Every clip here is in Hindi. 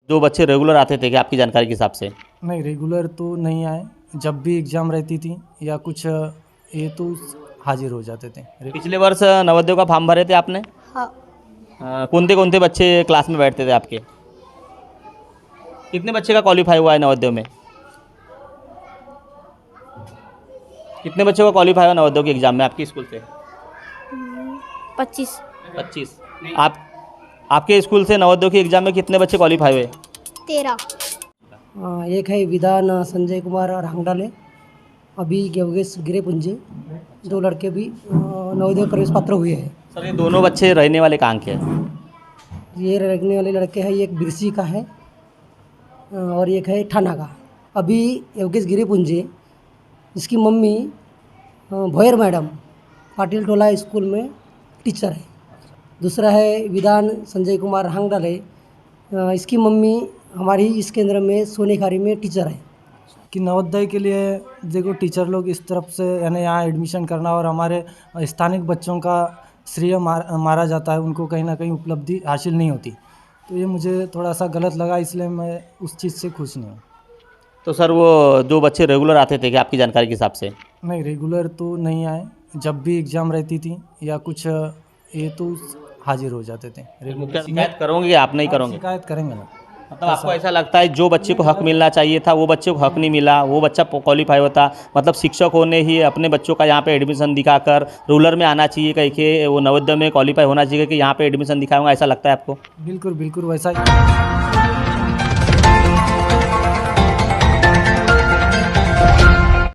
जो बच्चे रेगुलर आते थे क्या आपकी जानकारी के हिसाब से? नहीं, रेगुलर तो नहीं आए। जब भी एग्ज़ाम रहती थी या कुछ ये तो हाजिर हो जाते थे। पिछले वर्ष नवोदय का फॉर्म भरे थे आपने? हाँ। कौन कौन बच्चे क्लास में बैठते थे आपके? कितने बच्चे का क्वालिफाई हुआ है नवोदय में? कितने बच्चों का क्वालिफाई हुआ नवोदय के एग्जाम में आपके स्कूल से? 25। 25। आपके स्कूल से नवोदय के एग्जाम में कितने बच्चे क्वालिफाई हुए? 13। एक है विधान संजय कुमार रांगडाले, अभी योगेश गिरेपुंजे, दो लड़के भी नवोदय प्रवेश पात्र हुए हैं। सर ये दोनों बच्चे रहने वाले कहाँ के हैं? ये रहने वाले लड़के हैं, एक बिरसी का है और एक है ठाना का। अभी योगेश गिरेपुंजे, इसकी मम्मी भोयर मैडम पाटिल टोला स्कूल में टीचर है। दूसरा है विधान संजय कुमार रांगडाले, इसकी मम्मी हमारी इस केंद्र में सोनेखारी में टीचर है। कि नवोदय के लिए देखो टीचर लोग इस तरफ से यानी यहाँ एडमिशन करना और हमारे स्थानिक बच्चों का श्रेय मारा जाता है, उनको कहीं ना कहीं उपलब्धि हासिल नहीं होती। तो ये मुझे थोड़ा सा गलत लगा, इसलिए मैं उस चीज़ से खुश नहीं हूँ। तो सर वो जो बच्चे रेगुलर आते थे क्या आपकी जानकारी के हिसाब से? नहीं, रेगुलर तो नहीं आए। जब भी एग्ज़ाम रहती थी या कुछ ये तो हाजिर हो जाते थे। मुख्य शिकायत करोगे या आप नहीं करोगे? शिकायत करेंगे ना। मतलब आपको ऐसा लगता है जो बच्चे को हक मिलना चाहिए था वो बच्चे को हक नहीं मिला, वो बच्चा क्वालिफाई होता, मतलब शिक्षकों ने ही अपने बच्चों का यहाँ पे एडमिशन दिखाकर रूरल में आना चाहिए, कहीं के वो नवोदय में क्वालिफाई होना चाहिए कि यहाँ पे एडमिशन दिखाऊंगा, ऐसा लगता है आपको? बिल्कुल बिल्कुल वैसा ही।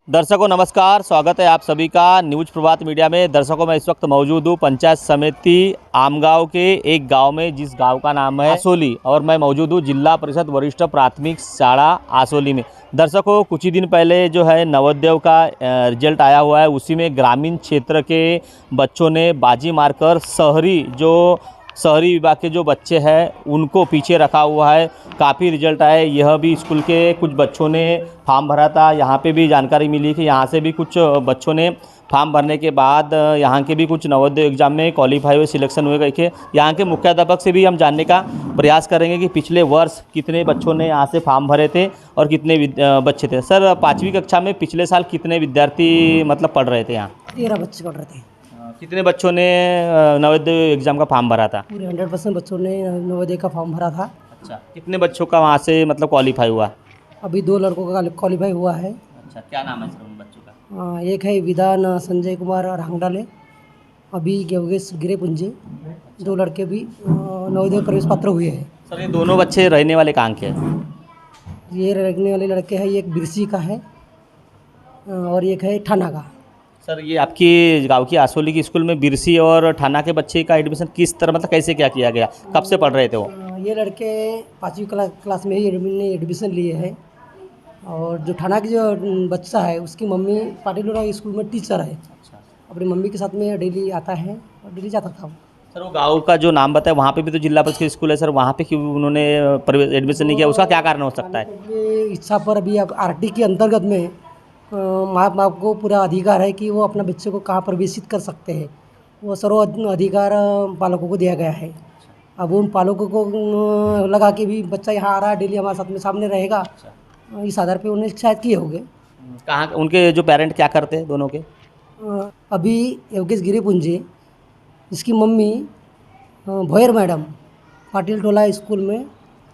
दर्शकों नमस्कार, स्वागत है आप सभी का न्यूज प्रभात मीडिया में। दर्शकों मैं इस वक्त मौजूद हूँ पंचायत समिति आमगांव के एक गांव में, जिस गांव का नाम है आसोली, और मैं मौजूद हूँ जिला परिषद वरिष्ठ प्राथमिक शाला आसोली में। दर्शकों कुछ ही दिन पहले जो है नवोदय का रिजल्ट आया हुआ है, उसी में ग्रामीण क्षेत्र के बच्चों ने बाजी मारकर शहरी विभाग के जो बच्चे हैं उनको पीछे रखा हुआ है। काफ़ी रिजल्ट आए, यह भी स्कूल के कुछ बच्चों ने फॉर्म भरा था। यहाँ पे भी जानकारी मिली कि यहाँ से भी कुछ बच्चों ने फॉर्म भरने के बाद यहाँ के भी कुछ नवोदय एग्जाम में क्वालिफाई हुए, सिलेक्शन हुए गए थे। यहाँ के मुख्याध्यापक से भी हम जानने का प्रयास करेंगे कि पिछले वर्ष कितने बच्चों ने यहाँ से फॉर्म भरे थे और कितने बच्चे थे। सर 5वीं कक्षा में पिछले साल कितने विद्यार्थी मतलब पढ़ रहे थे यहाँ? 13 बच्चे पढ़ रहे थे। कितने बच्चों ने नवोदय एग्जाम का फॉर्म भरा था? पूरे 100% बच्चों ने नवोदय का फॉर्म भरा था। अच्छा, कितने बच्चों का वहाँ से मतलब क्वालिफाई हुआ? अभी 2 लड़कों का क्वालिफाई हुआ है। अच्छा, क्या नाम है सर उन बच्चों का? एक है विधान संजय कुमार रांगडाले, अभी योगेश गिरेपुंजे, दो लड़के भी नवोदय प्रवेश पात्र हुए हैं। सर ये दोनों बच्चे रहने वाले कहाँ के हैं? ये रहने वाले लड़के हैं, एक बिरसी का है और एक है ठाना का। सर ये आपकी गांव की आसोली की स्कूल में बिरसी और ठाना के बच्चे का एडमिशन किस तरह, मतलब कैसे क्या किया गया, कब से पढ़ रहे थे वो? ये लड़के 5वीं क्लास में ही एडमिशन लिए हैं। और जो ठाना की जो बच्चा है उसकी मम्मी पाटिल स्कूल में टीचर है। अपनी मम्मी के साथ में डेली आता है और डेली जाता था। सर वो गांव का जो नाम बताया वहाँ पे भी तो जिला परिषद स्कूल है, सर वहाँ पे क्यों उन्होंने एडमिशन नहीं किया, उसका क्या कारण हो सकता है? ये इच्छा पर अभी अब आरटी के अंतर्गत में माँ बाप को पूरा अधिकार है कि वो अपने बच्चे को कहाँ प्रवेशित कर सकते हैं। वो सर्व अधिकार पालकों को दिया गया है। अब उन पालकों को लगा कि भी बच्चा यहाँ आ रहा है, डेली हमारे साथ में सामने रहेगा, इस आधार पे उन्हें शायद किए होंगे। कहाँ उनके जो पेरेंट क्या करते हैं दोनों के? अभी योगेश गिरेपुंजे, इसकी मम्मी भोयर मैडम पाटिल टोला स्कूल में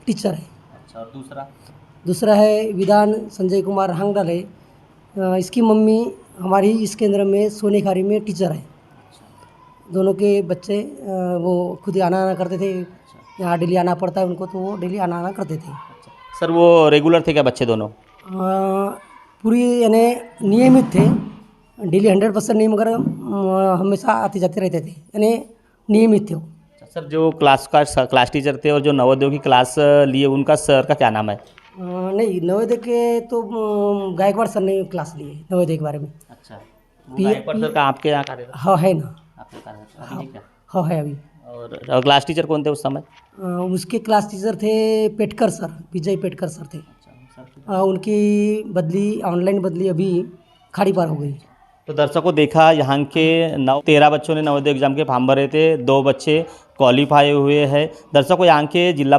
टीचर है। अच्छा, और दूसरा है विधान संजय कुमार रांगडाले, इसकी मम्मी हमारी इस केंद्र में सोनेखारी में टीचर है। दोनों के बच्चे वो खुद ही आना करते थे, यहाँ डेली आना पड़ता है उनको, तो वो डेली आना करते थे। सर वो रेगुलर थे क्या बच्चे दोनों? पूरी यानी नियमित थे, डेली 100% नहीं, मगर हमेशा आते जाते रहते थे, यानी नियमित थे वो। सर जो क्लास टीचर थे और जो नवोदय की क्लास लिए उनका सर का क्या नाम है? नहीं, नवोदय के तो गायकवाड़ सर ने क्लास ली है नवोदय के बारे में। अच्छा, गायकवाड़ सर का आपके यहाँ कार्यरत? हाँ है ना। आपके कार्यरत अभी नहीं क्या? हाँ है अभी। और क्लास टीचर कौन थे उस समय? उसके क्लास टीचर थे पेटकर सर, विजय पेटकर सर थे। उनकी बदली, ऑनलाइन बदली अभी खाड़ी पार हो गई। तो दर्शकों देखा यहाँ के 13 बच्चों ने नवोदय एग्जाम के फॉर्म भरे थे, 2 बच्चे क्वालिफाई हुए हैं। दर्शकों यहाँ के जिला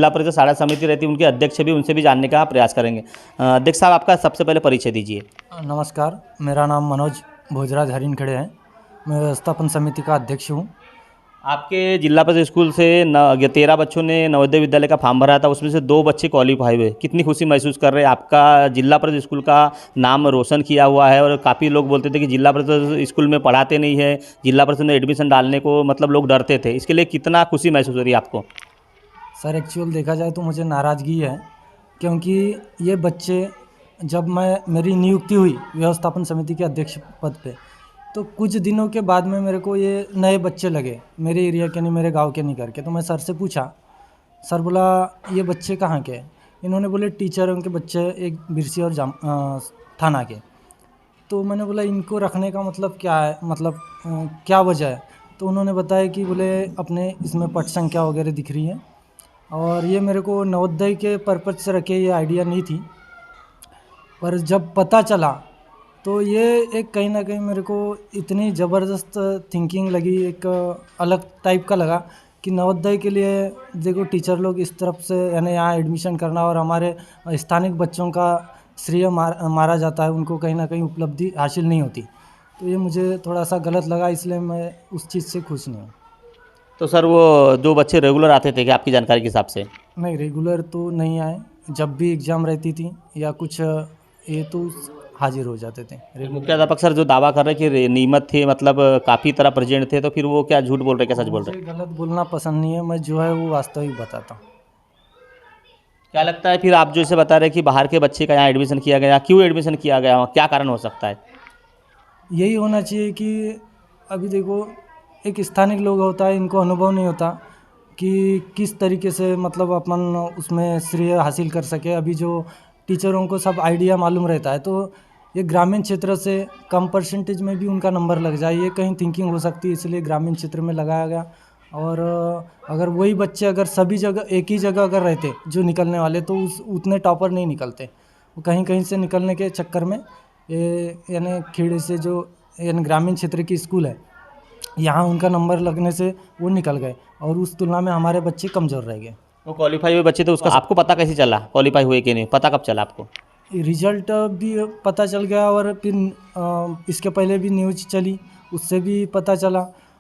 परिषद शाला समिति रहती है, उनके अध्यक्ष भी, उनसे भी जानने का प्रयास करेंगे। अध्यक्ष साहब, आपका सबसे पहले परिचय दीजिए। नमस्कार, मेरा नाम मनोज भोजराज हरिनखड़े है। मैं व्यवस्थापन समिति का अध्यक्ष हूँ। आपके जिला परिषद स्कूल से 13 बच्चों ने नवोदय विद्यालय का फॉर्म भरा था, उसमें से 2 बच्चे क्वालिफाई हुए। कितनी खुशी महसूस कर रहे हैं? आपका जिला परिषद स्कूल का नाम रोशन किया हुआ है और काफ़ी लोग बोलते थे कि जिला परिषद स्कूल में पढ़ाते नहीं है, जिला परिषद में एडमिशन डालने को मतलब लोग डरते थे। इसके लिए कितना खुशी महसूस हो रही है आपको? सर, एक्चुअल देखा जाए तो मुझे नाराज़गी है, क्योंकि ये बच्चे जब मेरी नियुक्ति हुई व्यवस्थापन समिति के अध्यक्ष पद पे, तो कुछ दिनों के बाद में मेरे को ये नए बच्चे लगे, मेरे एरिया के नहीं, मेरे गांव के नहीं करके। तो मैं सर से पूछा, सर बोला ये बच्चे कहाँ के? इन्होंने बोले टीचरों के बच्चे, एक बिरसी और थाना के। तो मैंने बोला इनको रखने का मतलब क्या है, मतलब क्या वजह है? तो उन्होंने बताया कि बोले अपने इसमें पट संख्या वगैरह दिख रही है। और ये मेरे को नवोदय के पर्पज से रखे ये आइडिया नहीं थी, पर जब पता चला तो ये एक कहीं ना कहीं मेरे को इतनी ज़बरदस्त थिंकिंग लगी, एक अलग टाइप का लगा कि नवोदय के लिए देखो टीचर लोग इस तरफ से यानी यहाँ एडमिशन करना और हमारे स्थानिक बच्चों का श्रेय मारा जाता है, उनको कहीं ना कहीं उपलब्धि हासिल नहीं होती। तो ये मुझे थोड़ा सा गलत लगा, इसलिए मैं उस चीज़ से खुश नहीं हूँ। तो सर, वो 2 बच्चे रेगुलर आते थे क्या आपकी जानकारी के हिसाब से? नहीं, रेगुलर तो नहीं आए, जब भी एग्ज़ाम रहती थी या कुछ ये तो हाजिर हो जाते थे। मुख्याध्यापक सर जो दावा कर रहे हैं कि नियमित थे, मतलब काफ़ी तरह प्रेजेंट थे, तो फिर वो क्या झूठ बोल रहे हैं, क्या सच बोल रहे हैं? मुझे गलत बोलना पसंद नहीं है, मैं जो है वो वास्तविक बताता हूँ। क्या लगता है फिर आप जो इसे बता रहे हैं कि बाहर के बच्चे का यहाँ एडमिशन किया गया, क्यों एडमिशन किया गया, क्या कारण हो सकता है? यही होना चाहिए कि अभी देखो एक स्थानिक लोग होता है, इनको अनुभव नहीं होता कि किस तरीके से मतलब अपन उसमें श्रेय हासिल कर सके। अभी जो टीचरों को सब आइडिया मालूम रहता है, तो ये ग्रामीण क्षेत्र से कम परसेंटेज में भी उनका नंबर लग जाए, ये कहीं थिंकिंग हो सकती है, इसलिए ग्रामीण क्षेत्र में लगाया गया। और अगर वही बच्चे अगर सभी जगह एक ही जगह अगर रहते जो निकलने वाले, तो उतने टॉपर नहीं निकलते। वो कहीं कहीं से निकलने के चक्कर में ये यानी खेड़े से जो यानी ग्रामीण क्षेत्र की स्कूल है, यहाँ उनका नंबर लगने से वो निकल गए और उस तुलना में हमारे बच्चे कमज़ोर रह गए। वो क्वालिफाई हुए बच्चे थे, उसका आपको पता कैसे चला क्वालिफाई हुए कि नहीं? पता कब चला आपको? रिजल्ट भी पता चल गया और फिर इसके पहले भी न्यूज़ चली, उससे भी पता चला,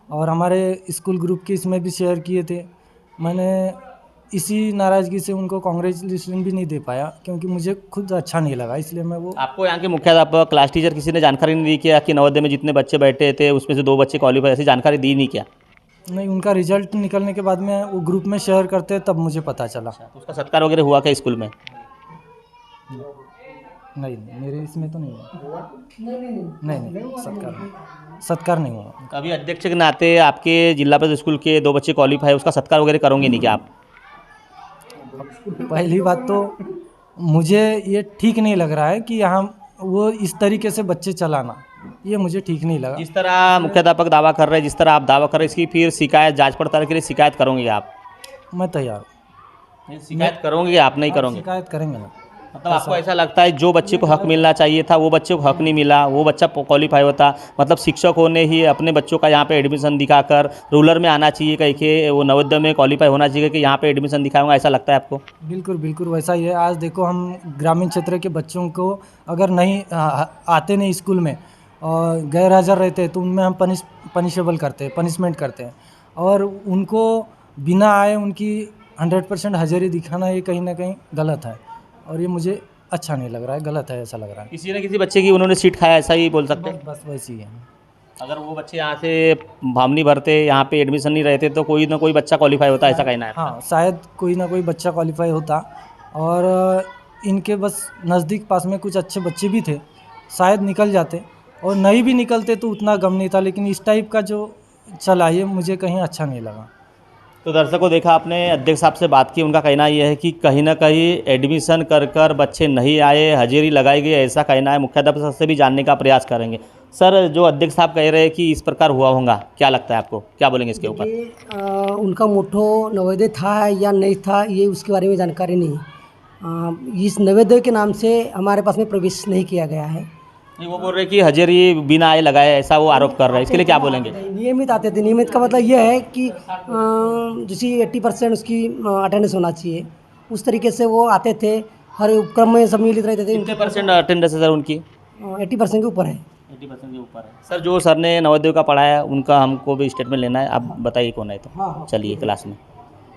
और हमारे स्कूल ग्रुप के इसमें भी शेयर किए थे। मैंने इसी नाराज़गी से उनको कांग्रेचुलेशन भी नहीं दे पाया, क्योंकि मुझे खुद अच्छा नहीं लगा, इसलिए मैं वो। आपको यहाँ के मुख्याध्यापक, क्लास टीचर किसी ने जानकारी नहीं दी क्या कि नवोदय में जितने बच्चे बैठे थे उसमें से 2 बच्चे क्वालिफाई, ऐसी जानकारी दी नहीं क्या? नहीं, उनका रिजल्ट निकलने के बाद में वो ग्रुप में शेयर करते तब मुझे पता चला। तो उसका सत्कार वगैरह हुआ क्या स्कूल में? नहीं, मेरे इसमें तो नहीं हुआ। नहीं, सत्कार नहीं हुआ। अभी अध्यक्ष के नाते आपके जिला परिषद स्कूल के 2 बच्चे क्वालिफाई, उसका सत्कार वगैरह करोगे नहीं क्या आप? पहली बात तो मुझे ये ठीक नहीं लग रहा है कि यहाँ वो इस तरीके से बच्चे चलाना, ये मुझे ठीक नहीं लगा। जिस तरह मुख्याध्यापक दावा कर रहे हैं, जिस तरह आप दावा कर रहे हैं, इसकी फिर शिकायत, जांच पड़ताल के लिए शिकायत करोगे आप? मैं तैयार हूँ। शिकायत करोगे या आप नहीं करोगे? शिकायत करेंगे ना। मतलब आपको ऐसा लगता है जो बच्चे को हक मिलना चाहिए था वो बच्चे को हक नहीं मिला, वो बच्चा क्वालिफाई होता, मतलब शिक्षकों ने ही अपने बच्चों का यहाँ पे एडमिशन दिखाकर रूरल में आना चाहिए, कहीं के वो नवोदय में क्वालिफाई होना चाहिए कि यहाँ पे एडमिशन दिखाऊंगा, ऐसा लगता है आपको? बिल्कुल वैसा ही है। आज देखो हम ग्रामीण क्षेत्र के बच्चों को अगर नहीं आते नहीं स्कूल में और गैर हाजिर रहते हैं, तो उनमें हम पनिशेबल करते हैं, पनिशमेंट करते हैं, और उनको बिना आए उनकी 100% हाजिरी दिखाना ये कहीं ना कहीं गलत है, और ये मुझे अच्छा नहीं लग रहा है, गलत है ऐसा लग रहा है। किसी न किसी बच्चे की उन्होंने सीट खाया, ऐसा ही बोल सकते हैं? बस वैसे ही है। अगर वो बच्चे यहाँ से फॉर्म नहीं भरते, यहाँ पे एडमिशन नहीं रहते, तो कोई ना कोई बच्चा क्वालिफाई होता, ऐसा कहना है? हाँ, शायद कोई ना कोई बच्चा क्वालिफाई होता, और इनके बस नज़दीक पास में कुछ अच्छे बच्चे भी थे, शायद निकल जाते, और नहीं भी निकलते तो उतना गम नहीं था। लेकिन इस टाइप का जो चला ये मुझे कहीं अच्छा नहीं लगा। तो दर्शकों देखा आपने, अध्यक्ष साहब से बात की, उनका कहना यह है कि कहीं ना कहीं एडमिशन कर बच्चे नहीं आए, हाजिरी लगाई गई, ऐसा कहना है। मुख्याध्यापक से भी जानने का प्रयास करेंगे। सर, जो अध्यक्ष साहब कह रहे हैं कि इस प्रकार हुआ होगा, क्या लगता है आपको, क्या बोलेंगे इसके ऊपर? उनका मोटो नवोदय था या नहीं था, ये उसके बारे में जानकारी नहीं। इस नवोदय के नाम से हमारे पास में प्रवेश नहीं किया गया है। नहीं, वो बोल रहे कि हजेरी बिना आए लगाए, ऐसा वो आरोप कर रहे हैं, इसके लिए क्या बोलेंगे? नियमित आते थे। नियमित का मतलब यह है कि जैसे 80% उसकी अटेंडेंस होना चाहिए, उस तरीके से वो आते थे, हर उपक्रम में सम्मिलित रहते थे। कितने परसेंट अटेंडेंस है सर उनकी? 80% के ऊपर है। 80% के ऊपर है। सर जो सर ने नवोदय का पढ़ाया उनका हमको भी स्टेटमेंट लेना है, आप बताइए कौन है तो चलिए क्लास में।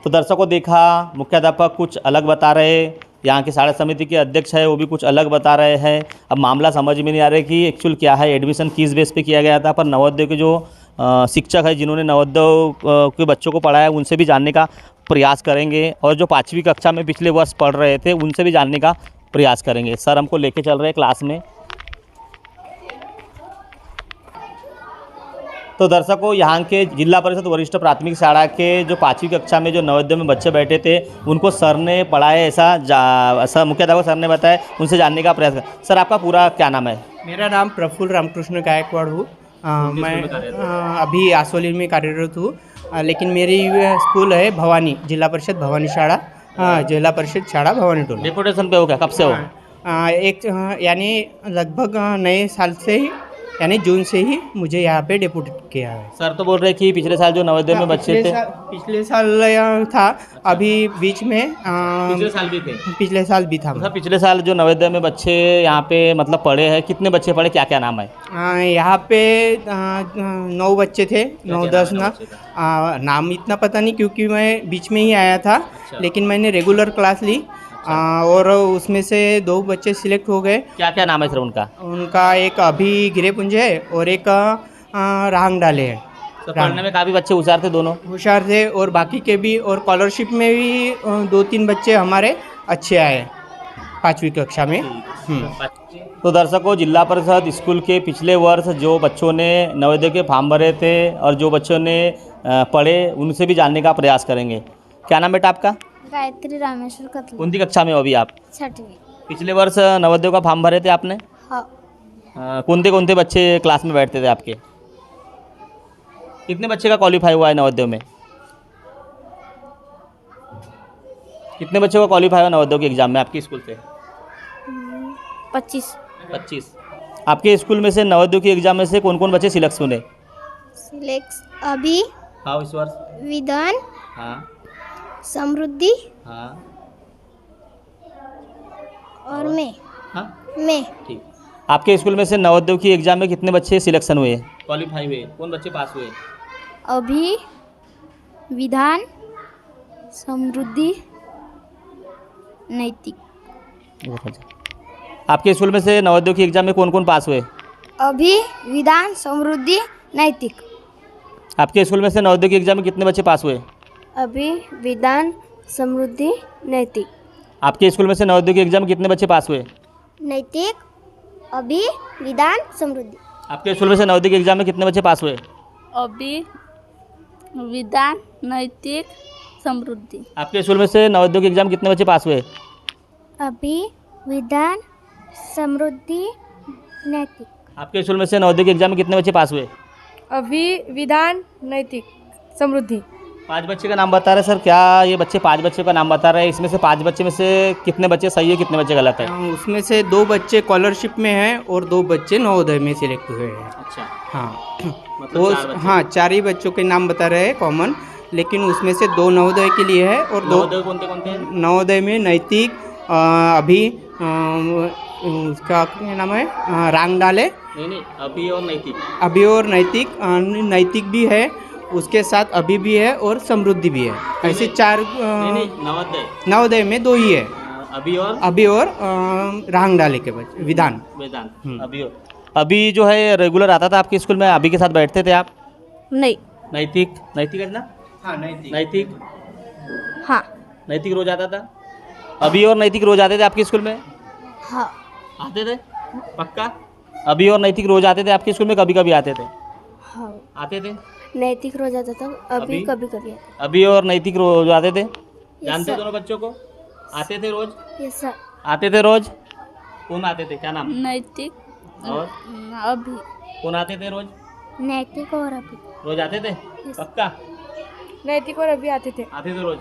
तो दर्शकों देखा, मुख्याध्यापक कुछ अलग बता रहे, यहाँ की शाला समिति के अध्यक्ष है वो भी कुछ अलग बता रहे हैं। अब मामला समझ में नहीं आ रहा है कि एक्चुअल क्या है, एडमिशन किस बेस पे किया गया था। पर नवोदय के जो शिक्षक है जिन्होंने नवोदय के बच्चों को पढ़ाया उनसे भी जानने का प्रयास करेंगे, और जो 5वीं कक्षा में पिछले वर्ष पढ़ रहे थे उनसे भी जानने का प्रयास करेंगे। सर हमको लेके चल रहे हैं क्लास में। तो दर्शकों यहाँ के जिला परिषद वरिष्ठ प्राथमिक शाला के जो 5वीं कक्षा में जो नवोदय में बच्चे बैठे थे उनको सर ने पढ़ाए, ऐसा मुख्याध्यापक सर ने बताया, उनसे जानने का प्रयास कर। सर आपका पूरा क्या नाम है? मेरा नाम प्रफुल्ल रामकृष्ण गायकवाड़ हूँ। मैं अभी आसोली में कार्यरत हूँ, लेकिन मेरी स्कूल है भवानी, जिला परिषद भवानी शाला, जिला परिषद शाला भवानी टोला। डेपुटेशन पे हो क्या, कब से हो? यानी लगभग नए साल से ही, यानी जून से ही मुझे यहाँ पे डेपुटेट किया है। सर तो बोल रहे कि पिछले साल जो नवोदय में बच्चे थे, पिछले साल था, अभी बीच में पिछले साल भी थे, पिछले साल भी था। तो सर पिछले साल जो नवोदय में बच्चे यहाँ पे मतलब पढ़े हैं, कितने बच्चे पढ़े, क्या क्या नाम है? यहाँ पे 9 बच्चे थे, 9-10 ना। नाम इतना पता नहीं क्योंकि मैं बीच में ही आया था, लेकिन मैंने रेगुलर क्लास ली, और उसमें से 2 बच्चे सिलेक्ट हो गए। क्या क्या नाम है सर उनका? उनका एक अभी गिरेपुंज है और एक राहंग डाले है। तो पढ़ने में काफ़ी बच्चे होशियार थे, दोनों होशियार थे, और बाकी के भी, और स्कॉलरशिप में भी 2-3 बच्चे हमारे अच्छे आए 5वीं कक्षा में। तो दर्शकों जिला परिषद स्कूल के पिछले वर्ष जो बच्चों ने नवोदय के फॉर्म भरे थे और जो बच्चों ने पढ़े उनसे भी जानने का प्रयास करेंगे। क्या नाम बेटा आपका? गायत्री रामेश्वर कतले। कौन सी कक्षा में हो अभी आप? 6वीं। पिछले वर्ष नवोदय का फॉर्म भरे थे आपने? हाँ। कौन से बच्चे क्लास में बैठते थे आपके? कितने बच्चे का क्वालिफाई हुआ है नवोदय में? कितने बच्चों का क्वालिफाई हुआ नवोदय के एग्जाम में आपके स्कूल से? 25। आपके स्कूल में से नवोदय के एग्जाम में से कौन कौन बच्चे सिलेक्ट हुए? अभी हाँ इस वर्ष। विधान, हाँ समृद्धि, हाँ और मैं। ठीक। आपके स्कूल में से नवोदय की एग्जाम में कितने बच्चे सिलेक्शन हुए, क्वालिफाई हुए, कौन बच्चे पास हुए? अभी विधान, समृद्धि, नैतिक। आपके स्कूल में से नवोदय की एग्जाम में कौन कौन पास हुए? अभी विधान, समृद्धि, नैतिक। आपके स्कूल में से नवोदय की एग्जाम में कितने बच्चे पास हुए? अभी विधान, समृद्धि, नैतिक। आपके स्कूल में से नवोदय की एग्जाम में कितने बच्चे पास हुए? नैतिक, अभी विधान, समृद्धि। आपके स्कूल में से नवोदय की एग्जाम में कितने बच्चे पास हुए? अभी विधान, नैतिक, समृद्धि। आपके स्कूल में से नवोदय की एग्जाम में कितने बच्चे पास हुए? अभी विधान, समृद्धि, नैतिक। आपके स्कूल में से नवोदय की एग्जाम में कितने बच्चे पास हुए? अभी विधान, नैतिक, समृद्धि। 5 बच्चे का नाम बता रहे सर, क्या ये बच्चे 5 बच्चों का नाम बता रहे हैं? इसमें से 5 बच्चे में से कितने बच्चे सही है, कितने बच्चे गलत है? उसमें से 2 बच्चे स्कॉलरशिप में हैं और 2 बच्चे नवोदय में सिलेक्ट हुए हैं। अच्छा, हाँ मतलब वो 4 बच्चे। हाँ 4 ही बच्चों के नाम बता रहे हैं कॉमन, लेकिन उसमें से 2 नवोदय के लिए है और 2 नवोदय कौन थे? नवोदय में नैतिक, अभी उसका क्या नाम है, रांग डाले, नहीं अभी और नैतिक। अभी और नैतिक, नैतिक भी है, उसके साथ अभी भी है और समृद्धि भी है। ऐसे 4 नवोदय में 2 ही है, अभी और रांग डाले के बच्चे विधान। अभी जो है रेगुलर आता था आपके स्कूल में, अभी के साथ बैठते थे आप? नहीं। नैतिक है ना? हाँ नैतिक। हाँ। नैतिक रोज आता था? अभी और नैतिक रोज आते थे आपके स्कूल में? हाँ। आते थे पक्का? अभी और नैतिक रोज आते थे आपके स्कूल में, कभी कभी आते थे? हाँ। आते थे। नैतिक रोज आता था, अभी कभी कभी आता। अभी और नैतिक रोज आते थे? जानते दोनों बच्चों को? आते थे रोज? Yes sir. आते थे रोज? कौन आते थे, क्या नाम? नैतिक और अभी। कौन आते थे रोज? नैतिक और अभी। रोज आते थे पक्का? नैतिक और अभी आते थे। आते थे रोज।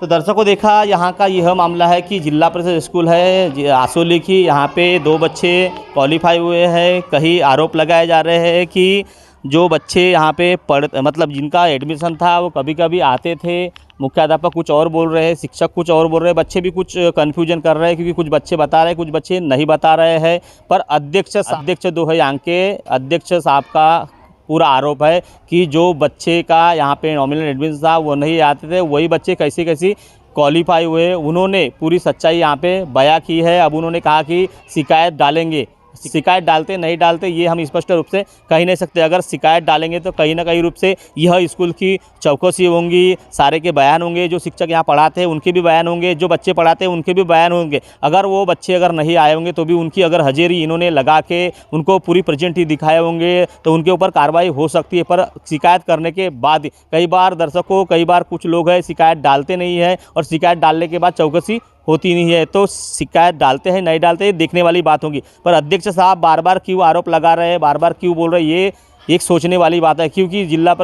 तो दर्शकों देखा यहाँ का यह मामला है कि जिला परिषद स्कूल है आसोली की, यहाँ पे 2 बच्चे क्वालिफाई हुए हैं। कहीं आरोप लगाए जा रहे हैं कि जो बच्चे यहाँ पे मतलब जिनका एडमिशन था वो कभी कभी आते थे, मुख्याध्यापक कुछ और बोल रहे हैं, शिक्षक कुछ और बोल रहे हैं, बच्चे भी कुछ कन्फ्यूजन कर रहे हैं क्योंकि कुछ बच्चे बता रहे हैं, कुछ बच्चे नहीं बता रहे हैं। पर अध्यक्ष जो है यहाँ के अध्यक्ष साहब का पूरा आरोप है कि जो बच्चे का यहाँ पे नॉमिनल एडमिशन था वो नहीं आते थे, वही बच्चे कैसे क्वालिफाई हुए। उन्होंने पूरी सच्चाई यहाँ पे बयां की है। अब उन्होंने कहा कि शिकायत डालेंगे, शिकायत डालते नहीं डालते ये हम स्पष्ट रूप से कह नहीं सकते। अगर शिकायत डालेंगे तो कहीं ना कहीं रूप से यह स्कूल की चौकसी होंगी, सारे के बयान होंगे, जो शिक्षक यहाँ पढ़ाते हैं उनके भी बयान होंगे, जो बच्चे पढ़ाते हैं उनके भी बयान होंगे। अगर वो बच्चे अगर नहीं आए होंगे तो भी उनकी अगर हाजिरी इन्होंने लगा के उनको पूरी प्रेजेंट ही दिखाए होंगे तो उनके ऊपर कार्रवाई हो सकती है। पर शिकायत करने के बाद कई बार दर्शकों, कई बार कुछ लोग हैं शिकायत डालते नहीं है और शिकायत डालने के बाद चौकसी होती नहीं है। तो शिकायत डालते हैं नहीं डालते देखने वाली बात होगी। पर अध्यक्ष साहब बार बार क्यों आरोप लगा रहे हैं, बार बार क्यों बोल रहे हैं, ये एक सोचने वाली बात है। क्योंकि जिला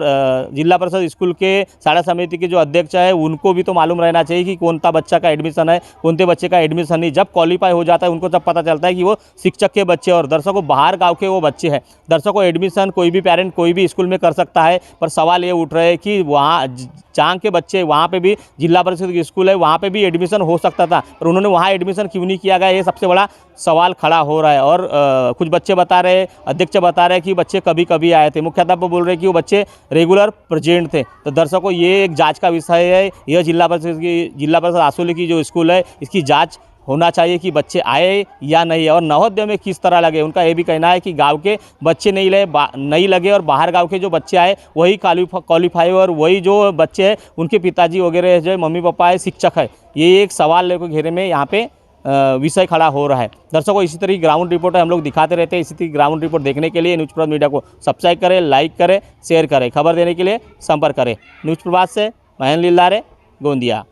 परिषद स्कूल के शाला समिति के जो अध्यक्ष है उनको भी तो मालूम रहना चाहिए कि कौन सा बच्चा का एडमिशन है, कौन से बच्चे का एडमिशन नहीं। जब क्वालिफाई हो जाता है उनको तब पता चलता है कि वो शिक्षक के बच्चे और दर्शकों बाहर गाँव के वो बच्चे हैं। दर्शकों एडमिशन कोई भी पेरेंट कोई भी स्कूल में कर सकता है, पर सवाल ये उठ रहे हैं कि वहाँ चांग के बच्चे वहाँ पे भी जिला परिषद की स्कूल है, वहाँ पे भी एडमिशन हो सकता था, पर उन्होंने वहाँ एडमिशन क्यों नहीं किया गया, ये सबसे बड़ा सवाल खड़ा हो रहा है। और कुछ बच्चे बता रहे, अध्यक्ष बता रहे कि बच्चे कभी कभी आए थे, मुख्याध्यापक बोल रहे कि वो बच्चे रेगुलर प्रेजेंट थे। तो दर्शकों ये एक जांच का विषय है। यह जिला परिषद आसोली की जो स्कूल है इसकी जांच होना चाहिए कि बच्चे आए या नहीं, और नवोदय में किस तरह लगे। उनका ये भी कहना है कि गांव के बच्चे नहीं लगे और बाहर गांव के जो बच्चे आए वही क्वालिफाई, और वही जो बच्चे हैं उनके पिताजी वगैरह जो मम्मी पापा है शिक्षक है। ये एक सवाल लेकर घेरे में यहाँ पे विषय खड़ा हो रहा है। दर्शकों इसी तरह ग्राउंड रिपोर्ट हम लोग दिखाते रहते हैं। इसी तरह ग्राउंड रिपोर्ट देखने के लिए न्यूज़ प्रभात मीडिया को सब्सक्राइब करें, लाइक करें, शेयर करें। खबर देने के लिए संपर्क करें। न्यूज़ प्रभात से महेंद्र लीलारे, गोंदिया।